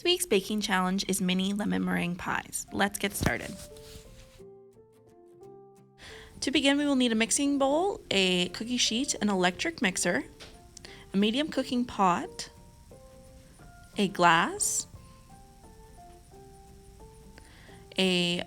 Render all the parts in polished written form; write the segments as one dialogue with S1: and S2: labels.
S1: week's baking challenge is mini lemon meringue pies. Let's get started. To begin, we will need a mixing bowl, a cookie sheet, an electric mixer, a medium cooking pot, a glass, a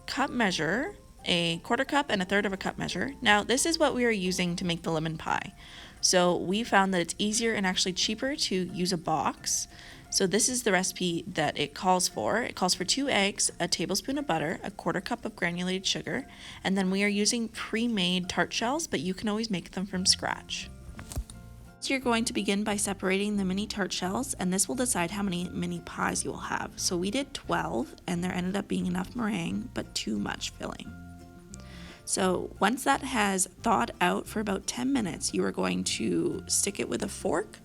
S1: cup measure, a quarter cup, and a third of a cup measure. Now, this is what we are using to make the lemon pie. So we found that it's easier and actually cheaper to use a box. So this is the recipe that it calls for. It calls for 2 eggs, a tablespoon of butter, a quarter cup of granulated sugar, and then we are using pre-made tart shells, but you can always make them from scratch. So you're going to begin by separating the mini tart shells, and this will decide how many mini pies you will have. So we did 12, and there ended up being enough meringue, but too much filling. So once that has thawed out for about 10 minutes, you are going to stick it with a fork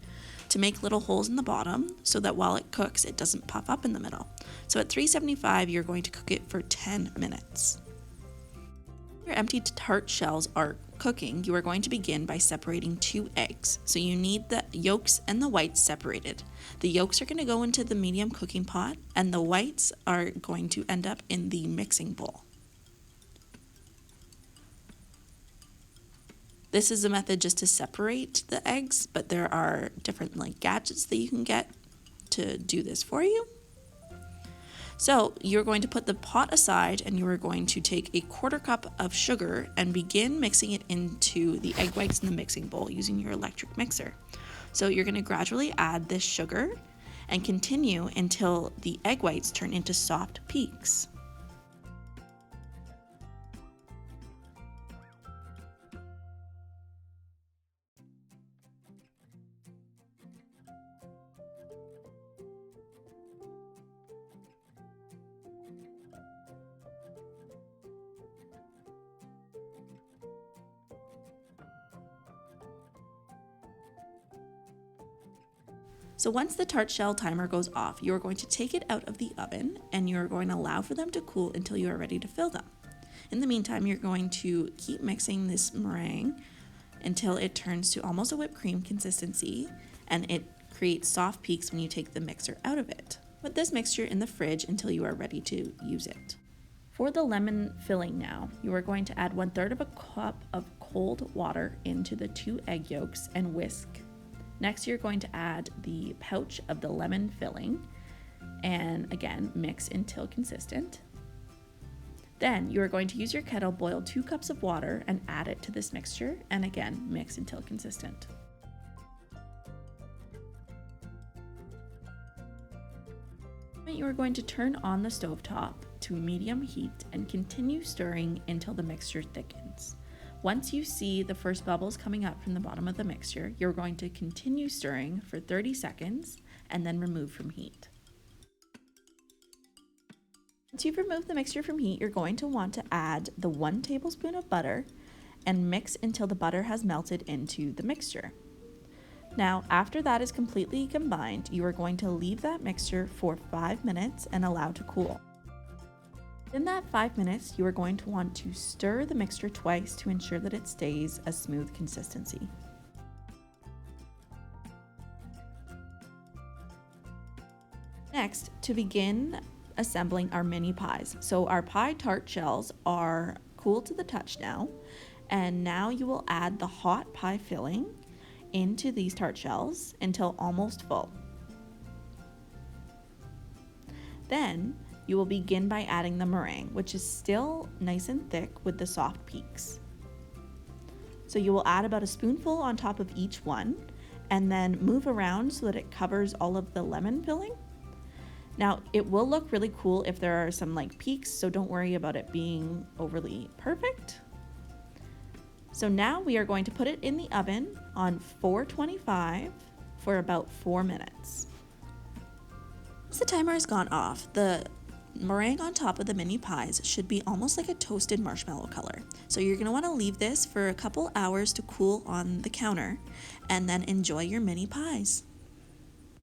S1: to make little holes in the bottom so that while it cooks, it doesn't puff up in the middle. So at 375, you're going to cook it for 10 minutes. Your empty tart shells are cooking, you are going to begin by separating 2 eggs. So you need the yolks and the whites separated. The yolks are going to go into the medium cooking pot, and the whites are going to end up in the mixing bowl. This is a method just to separate the eggs, but there are different gadgets that you can get to do this for you. So you're going to put the pot aside, and you are going to take a quarter cup of sugar and begin mixing it into the egg whites in the mixing bowl using your electric mixer. So you're going to gradually add this sugar and continue until the egg whites turn into soft peaks. So once the tart shell timer goes off, you are going to take it out of the oven, and you are going to allow for them to cool until you are ready to fill them. In the meantime, you're going to keep mixing this meringue until it turns to almost a whipped cream consistency, and it creates soft peaks when you take the mixer out of it. Put this mixture in the fridge until you are ready to use it. For the lemon filling now, you are going to add 1/3 of a cup of cold water into the 2 egg yolks and whisk. Next, you're going to add the pouch of the lemon filling and again, mix until consistent. Then you are going to use your kettle, boil 2 cups of water and add it to this mixture, and again, mix until consistent. You are going to turn on the stovetop to medium heat and continue stirring until the mixture thickens. Once you see the first bubbles coming up from the bottom of the mixture, you're going to continue stirring for 30 seconds and then remove from heat. Once you've removed the mixture from heat, you're going to want to add the 1 tablespoon of butter and mix until the butter has melted into the mixture. Now, after that is completely combined, you are going to leave that mixture for 5 minutes and allow to cool. In that 5 minutes, you are going to want to stir the mixture twice to ensure that it stays a smooth consistency. Next, to begin assembling our mini pies. So our pie tart shells are cool to the touch now, and now you will add the hot pie filling into these tart shells until almost full. Then you will begin by adding the meringue, which is still nice and thick with the soft peaks. So you will add about a spoonful on top of each one and then move around so that it covers all of the lemon filling. Now, it will look really cool if there are some peaks, so don't worry about it being overly perfect. So now we are going to put it in the oven on 425 for about 4 minutes. Once the timer has gone off, the meringue on top of the mini pies should be almost like a toasted marshmallow color. So you're going to want to leave this for a couple hours to cool on the counter and then enjoy your mini pies.